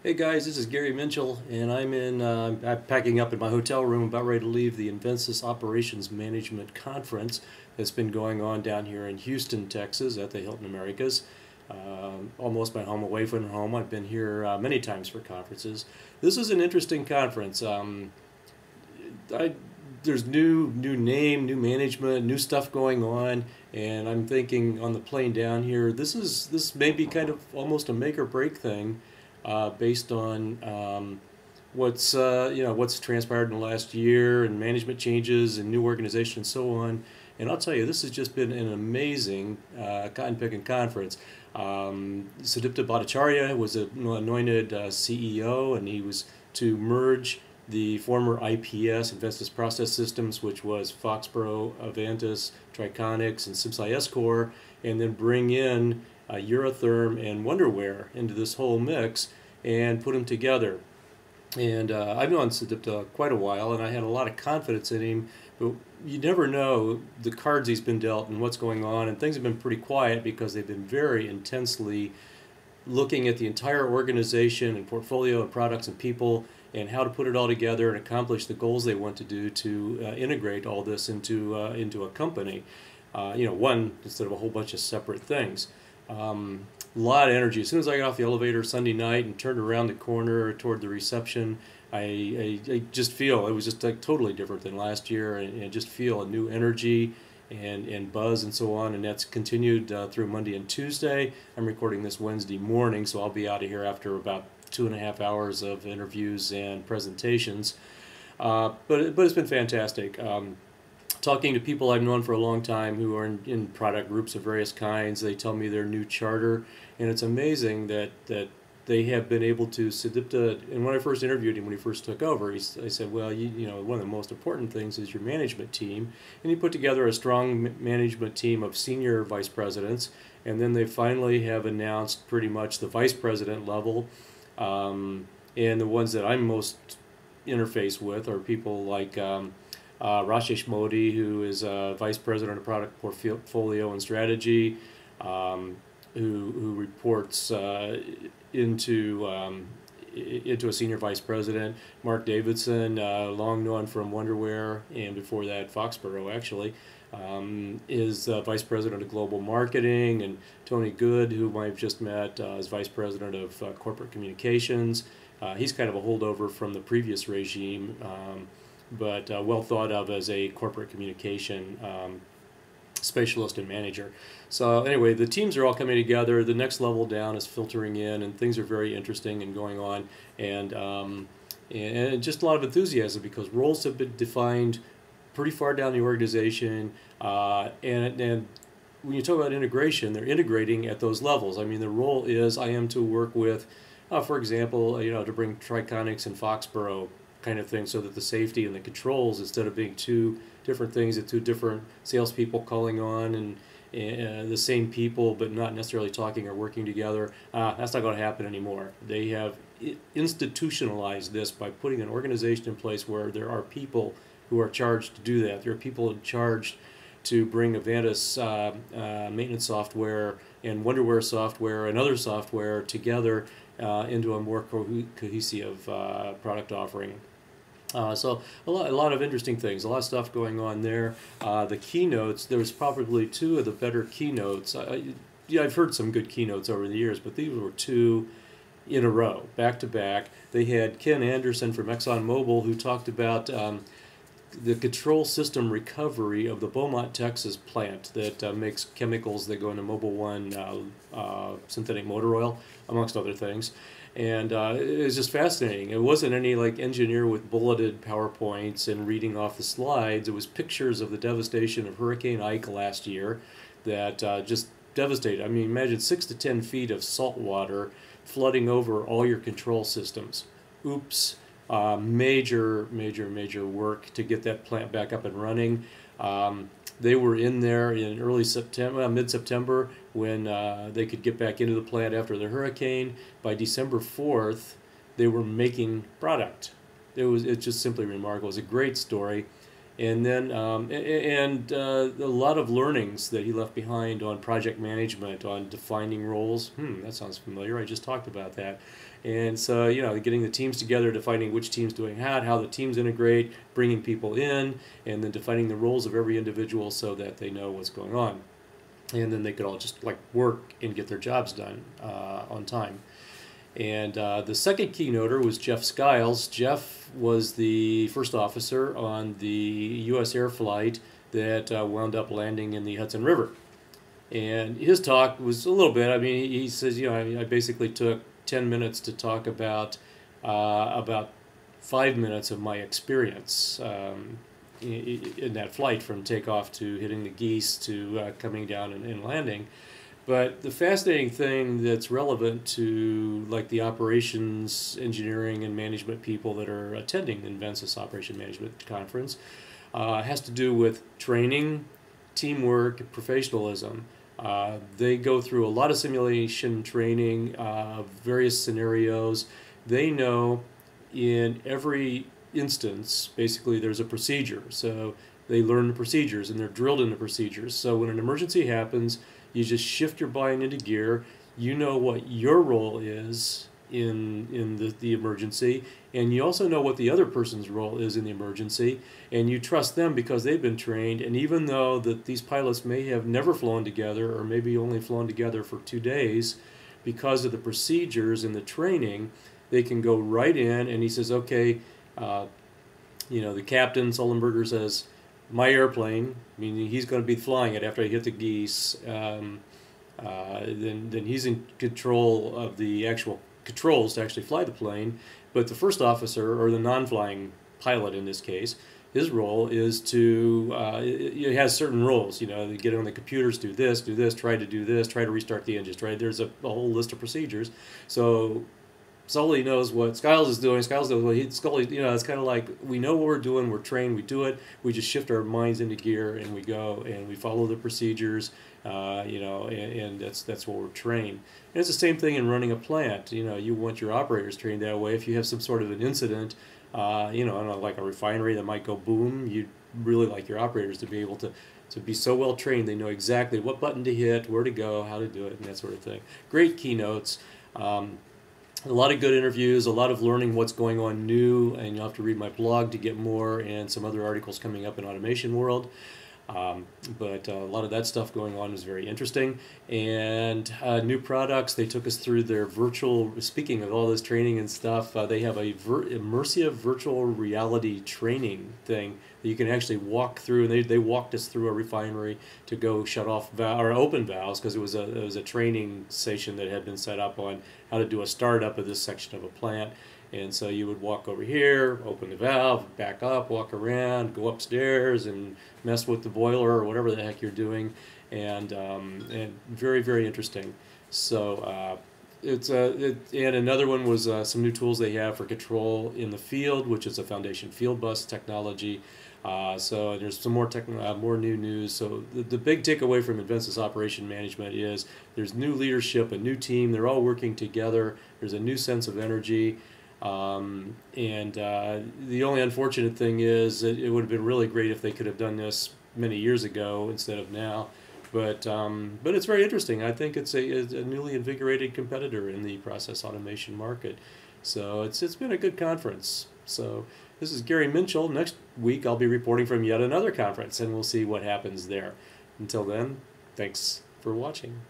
Hey guys, this is Gary Mintchell, and I'm packing up in my hotel room, about ready to leave the Invensys Operations Management Conference that's been going on down here in Houston, Texas, at the Hilton Americas. Almost my home away from home. I've been here many times for conferences. This is an interesting conference. There's new name, new management, new stuff going on, and I'm thinking on the plane down here, this may be kind of almost a make or break thing. Based on what's transpired in the last year and management changes and new organization and so on. And I'll tell you, this has just been an amazing cotton picking conference. Sudipta Bhattacharya was anointed CEO, and he was to merge the former IPS, Invensys Process Systems, which was Foxborough, Avantis, Triconics, and SimSci Core, and then bring in Eurotherm and Wonderware into this whole mix and put them together. And I've known Sudipta quite a while, and I had a lot of confidence in him, but you never know the cards he's been dealt and what's going on, and things have been pretty quiet because they've been very intensely looking at the entire organization and portfolio of products and people and how to put it all together and accomplish the goals they want to do to integrate all this into a company. One instead of a whole bunch of separate things. A lot of energy. As soon as I got off the elevator Sunday night and turned around the corner toward the reception, I just feel it was just like totally different than last year, and just feel a new energy and buzz and so on, and that's continued through Monday and Tuesday. I'm recording this Wednesday morning, so I'll be out of here after about 2.5 hours of interviews and presentations. But it's been fantastic. Talking to people I've known for a long time who are in product groups of various kinds, they tell me their new charter, and it's amazing that they have been able to. Sudipta, and when I first interviewed him when he first took over, I said, well, one of the most important things is your management team, and he put together a strong management team of senior vice presidents, and then they finally have announced pretty much the vice president level, and the ones that I'm most interface with are people like Rashesh Modi, who is Vice President of Product Portfolio and Strategy, who reports into a Senior Vice President. Mark Davidson, long known from Wonderware and before that Foxborough actually, is Vice President of Global Marketing, and Tony Good, whom I've just met, is Vice President of Corporate Communications. He's kind of a holdover from the previous regime, but well thought of as a corporate communication specialist and manager. So anyway, the teams are all coming together. The next level down is filtering in, and things are very interesting and going on, and just a lot of enthusiasm because roles have been defined pretty far down the organization, and when you talk about integration, they're integrating at those levels. I mean, the role is I am to work with, for example, to bring Triconics and Foxborough kind of thing, so that the safety and the controls, instead of being two different things that two different salespeople calling on and the same people but not necessarily talking or working together, that's not going to happen anymore. They have institutionalized this by putting an organization in place where there are people who are charged to do that. There are people charged to bring Avantis maintenance software and Wonderware software and other software together into a more cohesive product offering. So a lot of interesting things, a lot of stuff going on there. The keynotes, there was probably two of the better keynotes. I've heard some good keynotes over the years, but these were two in a row, back to back. They had Ken Anderson from ExxonMobil, who talked about the control system recovery of the Beaumont, Texas plant that makes chemicals that go into Mobil 1 synthetic motor oil, amongst other things. And it was just fascinating. It wasn't any like engineer with bulleted PowerPoints and reading off the slides. It was pictures of the devastation of Hurricane Ike last year that just devastated. I mean, imagine 6 to 10 feet of salt water flooding over all your control systems. Oops. Major work to get that plant back up and running. They were in there in early September, mid-September, when they could get back into the plant after the hurricane. By December 4th, they were making product. It's just simply remarkable. It was a great story. And then a lot of learnings that he left behind on project management, on defining roles. That sounds familiar. I just talked about that. And so, getting the teams together, defining which team's doing how the teams integrate, bringing people in, and then defining the roles of every individual so that they know what's going on. And then they could all just like work and get their jobs done on time. And the second keynoter was Jeff Skiles. Jeff was the first officer on the U.S. air flight that wound up landing in the Hudson River. And his talk was a little bit, he says, I basically took 10 minutes to talk about 5 minutes of my experience in that flight, from takeoff to hitting the geese to coming down and landing. But the fascinating thing that's relevant to like the operations, engineering, and management people that are attending the Invensys Operations Management Conference has to do with training, teamwork, professionalism. They go through a lot of simulation training, various scenarios. They know in every instance, basically, there's a procedure. So they learn the procedures and they're drilled in the procedures. So when an emergency happens, you just shift your mind into gear. You know what your role is in the emergency, and you also know what the other person's role is in the emergency, and you trust them because they've been trained. And even though that these pilots may have never flown together, or maybe only flown together for 2 days, because of the procedures and the training, they can go right in. And he says, okay, the captain, Sullenberger, says, my airplane, meaning he's going to be flying it after I hit the geese, then he's in control of the actual controls to actually fly the plane. But the first officer, or the non-flying pilot in this case, his role is to, it has certain roles, they get on the computers, do this, try to restart the engines, right? There's a whole list of procedures. So Sully knows what Skiles is doing. Skiles knows what Scully, it's kind of like, we know what we're doing, we're trained, we do it, we just shift our minds into gear and we go and we follow the procedures, and that's what we're trained. And it's the same thing in running a plant. You want your operators trained that way. If you have some sort of an incident, I don't know, like a refinery that might go boom, you'd really like your operators to be able to be so well trained they know exactly what button to hit, where to go, how to do it, and that sort of thing. Great keynotes. A lot of good interviews, a lot of learning what's going on new, and you'll have to read my blog to get more, and some other articles coming up in automation world. But a lot of that stuff going on is very interesting. And new products, they took us through their virtual, speaking of all this training and stuff, they have a immersive virtual reality training thing that you can actually walk through. And they walked us through a refinery to go shut off or open valves, because it was a training station that had been set up on how to do a startup of this section of a plant. And so you would walk over here, open the valve, back up, walk around, go upstairs and mess with the boiler or whatever the heck you're doing, and very, very interesting. So and another one was some new tools they have for control in the field, which is a foundation field bus technology. So there's some more more new news. So the big takeaway from Invensys Operation Management is there's new leadership, a new team. They're all working together. There's a new sense of energy. The only unfortunate thing is that it would have been really great if they could have done this many years ago instead of now. But it's very interesting. I think it's a newly invigorated competitor in the process automation market. So it's been a good conference. So this is Gary Mintchell. Next week I'll be reporting from yet another conference, and we'll see what happens there. Until then, thanks for watching.